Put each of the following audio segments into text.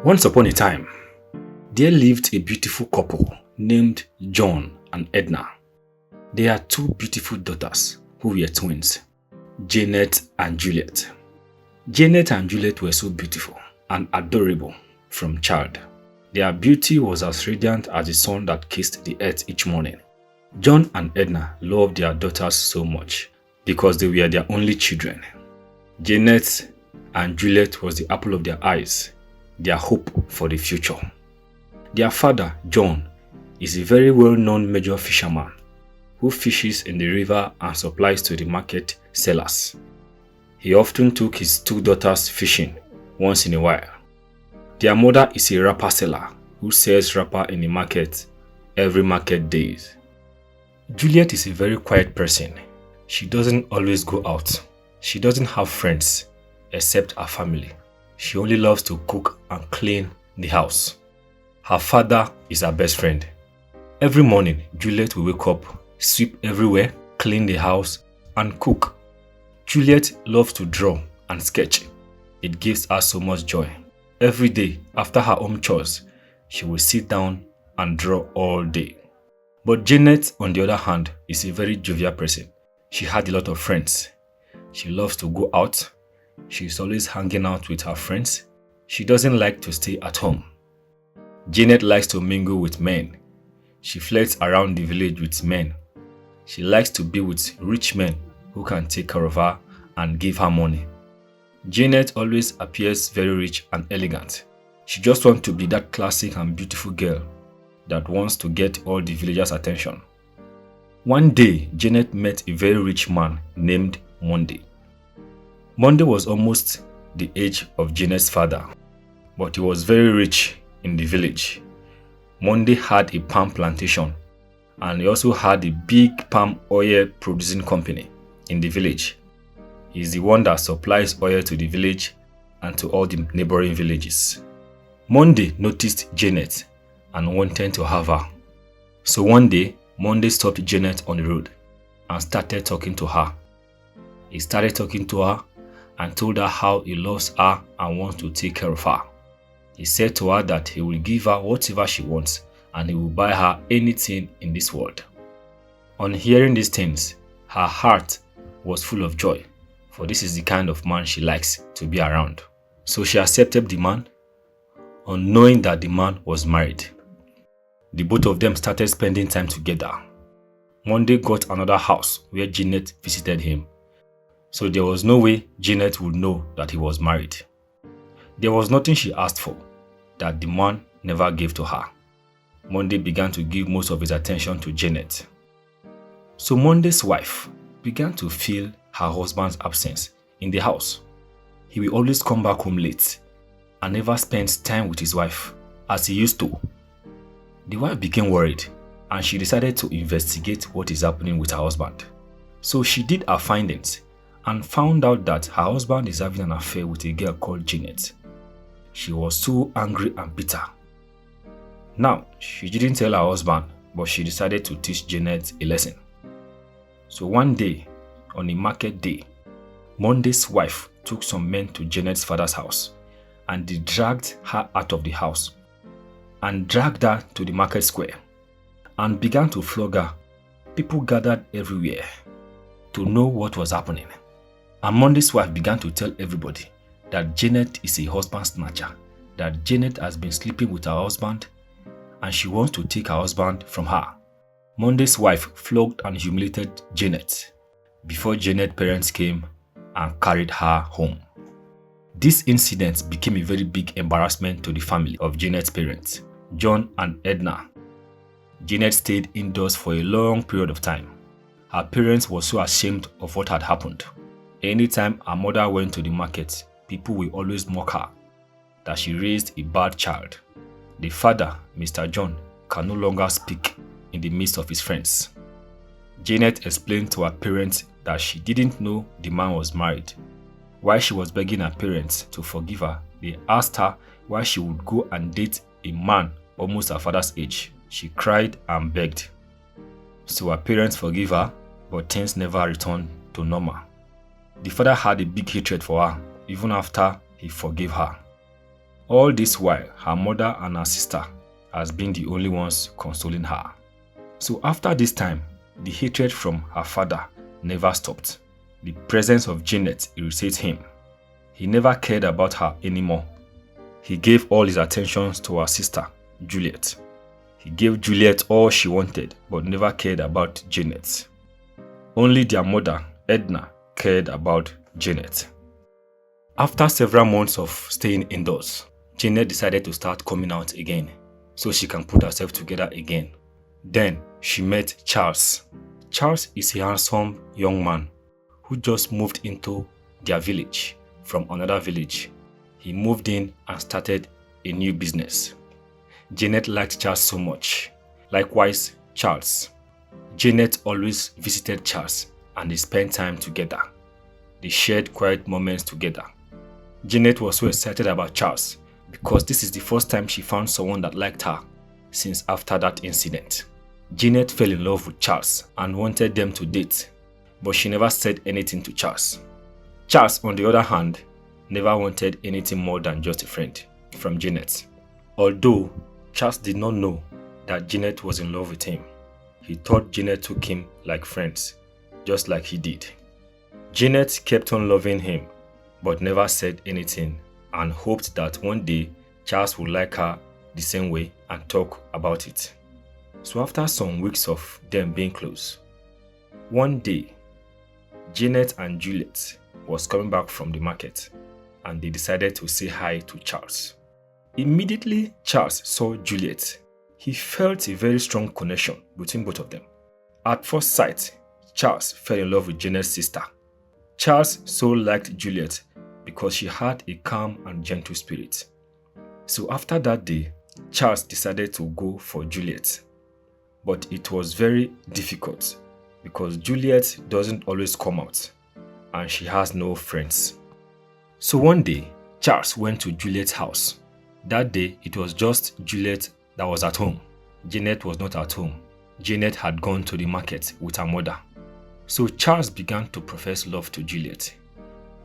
Once upon a time, there lived a beautiful couple named John and Edna. They had two beautiful daughters who were twins, Janet and Juliet. Janet and Juliet were so beautiful and adorable from child. Their beauty was as radiant as the sun that kissed the earth each morning. John and Edna loved their daughters so much because they were their only children. Janet and Juliet was the apple of their eyes, their hope for the future. Their father, John, is a very well-known major fisherman who fishes in the river and supplies to the market sellers. He often took his two daughters fishing once in a while. Their mother is a wrapper seller who sells wrapper in the market every market days. Juliet is a very quiet person. She doesn't always go out. She doesn't have friends except her family. She only loves to cook and clean the house. Her father is her best friend. Every morning, Juliet will wake up, sweep everywhere, clean the house, and cook. Juliet loves to draw and sketch. It gives her so much joy. Every day, after her home chores, she will sit down and draw all day. But Janet, on the other hand, is a very jovial person. She had a lot of friends. She loves to go out. She is always hanging out with her friends. She doesn't like to stay at home. Janet likes to mingle with men. She flirts around the village with men. She likes to be with rich men who can take care of her and give her money. Janet always appears very rich and elegant. She just wants to be that classic and beautiful girl that wants to get all the villagers' attention. One day, Janet met a very rich man named Monday. Monday was almost the age of Janet's father, but he was very rich in the village. Monday had a palm plantation and he also had a big palm oil producing company in the village. He is the one that supplies oil to the village and to all the neighboring villages. Monday noticed Janet and wanted to have her. So one day, Monday stopped Janet on the road and started talking to her. He started talking to her and told her how he loves her and wants to take care of her. He said to her that he will give her whatever she wants and he will buy her anything in this world. On hearing these things, her heart was full of joy, for this is the kind of man she likes to be around. So she accepted the man, unknowing that the man was married. The both of them started spending time together. Monday got another house where Janet visited him. So there was no way Janet would know that he was married. There was nothing she asked for that the man never gave to her. Monday began to give most of his attention to Janet. So Monday's wife began to feel her husband's absence in the house. He will always come back home late and never spends time with his wife as he used to. The wife became worried and she decided to investigate what is happening with her husband. So she did her findings and found out that her husband is having an affair with a girl called Janet. She was so angry and bitter. Now, she didn't tell her husband, but she decided to teach Janet a lesson. So one day, on a market day, Monday's wife took some men to Janet's father's house and they dragged her out of the house and dragged her to the market square and began to flog her. People gathered everywhere to know what was happening. And Monday's wife began to tell everybody that Janet is a husband snatcher, that Janet has been sleeping with her husband and she wants to take her husband from her. Monday's wife flogged and humiliated Janet before Janet's parents came and carried her home. This incident became a very big embarrassment to the family of Janet's parents, John and Edna. Janet stayed indoors for a long period of time. Her parents were so ashamed of what had happened. Anytime her mother went to the market, people will always mock her that she raised a bad child. The father, Mr. John, can no longer speak in the midst of his friends. Janet explained to her parents that she didn't know the man was married. While she was begging her parents to forgive her, they asked her why she would go and date a man almost her father's age. She cried and begged. So her parents forgave her, but things never returned to normal. The father had a big hatred for her even after he forgave her. All this while, her mother and her sister has been the only ones consoling her. So after this time, the hatred from her father never stopped. The presence of Janet irritates him. He never cared about her anymore. He gave all his attentions to her sister, Juliet. He gave Juliet all she wanted, but never cared about Janet. Only their mother, Edna, cared about Janet. After several months of staying indoors, Janet decided to start coming out again, so she can put herself together again. Then she met Charles. Charles is a handsome young man who just moved into their village from another village. He moved in and started a new business. Janet liked Charles so much. Likewise, Charles. Janet always visited Charles and they spent time together. They shared quiet moments together. Janet was so excited about Charles because this is the first time she found someone that liked her since after that incident. Janet fell in love with Charles and wanted them to date, but she never said anything to Charles. Charles, on the other hand, never wanted anything more than just a friend from Janet. Although Charles did not know that Janet was in love with him, he thought Janet took him like friends, just like he did. Janet kept on loving him, but never said anything and hoped that one day Charles would like her the same way and talk about it. So after some weeks of them being close, one day, Janet and Juliet was coming back from the market and they decided to say hi to Charles. Immediately Charles saw Juliet, he felt a very strong connection between both of them. At first sight, Charles fell in love with Janet's sister. Charles so liked Juliet because she had a calm and gentle spirit. So after that day, Charles decided to go for Juliet. But it was very difficult because Juliet doesn't always come out and she has no friends. So one day, Charles went to Juliet's house. That day, it was just Juliet that was at home. Janet was not at home. Janet had gone to the market with her mother. So Charles began to profess love to Juliet.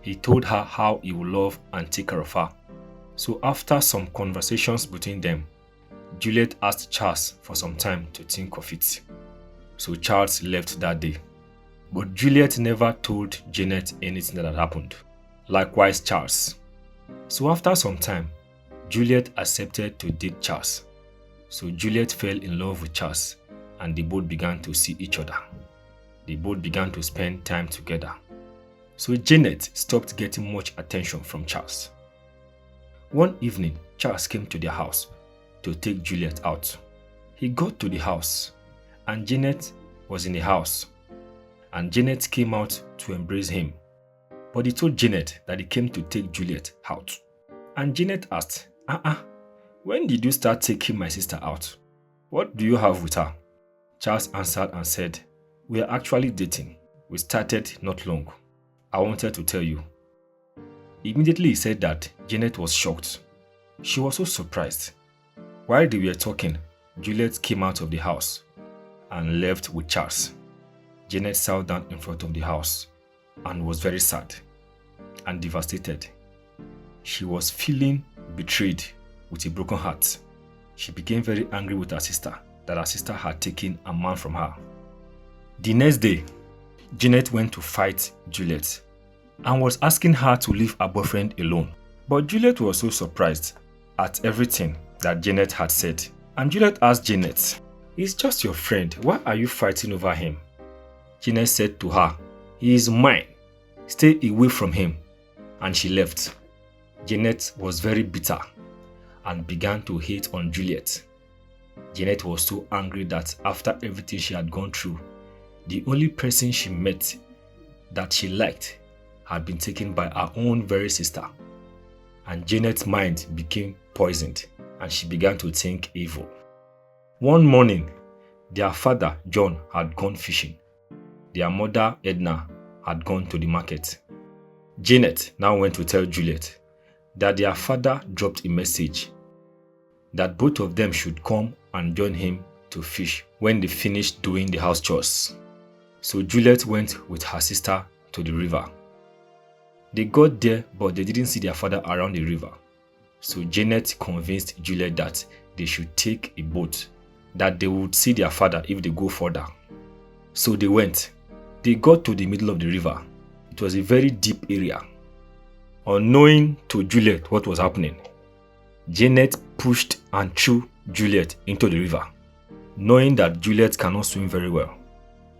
He told her how he would love and take care of her. So after some conversations between them, Juliet asked Charles for some time to think of it. So Charles left that day. But Juliet never told Janet anything that had happened. Likewise Charles. So after some time, Juliet accepted to date Charles. So Juliet fell in love with Charles and they both began to see each other. They both began to spend time together. So Janet stopped getting much attention from Charles. One evening, Charles came to their house to take Juliet out. He got to the house and Janet was in the house. And Janet came out to embrace him. But he told Janet that he came to take Juliet out. And Janet asked, when did you start taking my sister out? What do you have with her? Charles answered and said, we are actually dating. We started not long. I wanted to tell you. Immediately he said that, Janet was shocked. She was so surprised. While they were talking, Juliet came out of the house and left with Charles. Janet sat down in front of the house and was very sad and devastated. She was feeling betrayed with a broken heart. She became very angry with her sister that her sister had taken a man from her. The next day, Janet went to fight Juliet and was asking her to leave her boyfriend alone. But Juliet was so surprised at everything that Janet had said. And Juliet asked Janet, he's just your friend, why are you fighting over him? Janet said to her, he is mine, stay away from him. And she left. Janet was very bitter and began to hate on Juliet. Janet was so angry that after everything she had gone through, the only person she met that she liked had been taken by her own very sister. And Janet's mind became poisoned and she began to think evil. One morning, their father, John, had gone fishing. Their mother, Edna, had gone to the market. Janet now went to tell Juliet that their father dropped a message that both of them should come and join him to fish when they finished doing the house chores. So Juliet went with her sister to the river. They got there, but they didn't see their father around the river. So Janet convinced Juliet that they should take a boat, that they would see their father if they go further. So they went. They got to the middle of the river. It was a very deep area. Unknowing to Juliet what was happening, Janet pushed and threw Juliet into the river. Knowing that Juliet cannot swim very well,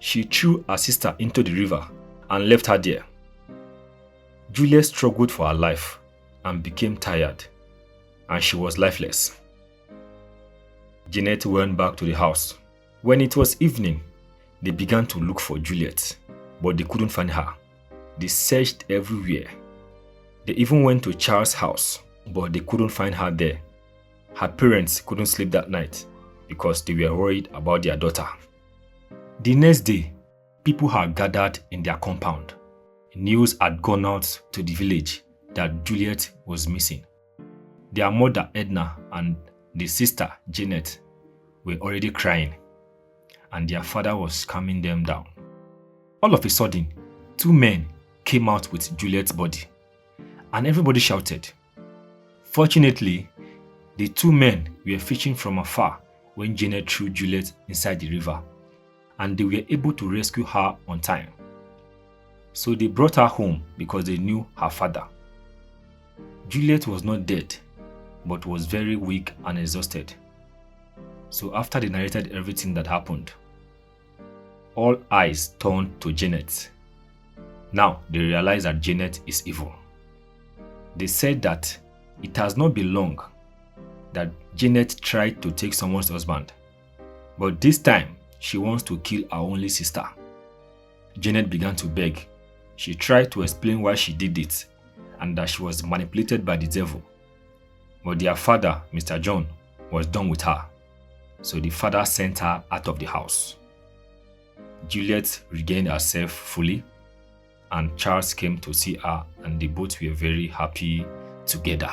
she threw her sister into the river and left her there. Juliet struggled for her life and became tired, and she was lifeless. Janet went back to the house. When it was evening, they began to look for Juliet, but they couldn't find her. They searched everywhere. They even went to Charles' house, but they couldn't find her there. Her parents couldn't sleep that night because they were worried about their daughter. The next day, people had gathered in their compound. News had gone out to the village that Juliet was missing. Their mother Edna and the sister Janet were already crying, and their father was calming them down. All of a sudden, two men came out with Juliet's body, and everybody shouted. Fortunately, the two men were fishing from afar when Janet threw Juliet inside the river, and they were able to rescue her on time. So they brought her home because they knew her father. Juliet was not dead, but was very weak and exhausted. So after they narrated everything that happened, all eyes turned to Janet. Now they realized that Janet is evil. They said that it has not been long that Janet tried to take someone's husband, but this time she wants to kill her only sister. Janet began to beg. She tried to explain why she did it and that she was manipulated by the devil. But their father, Mr. John, was done with her. So the father sent her out of the house. Juliet regained herself fully, and Charles came to see her, and they both were very happy together.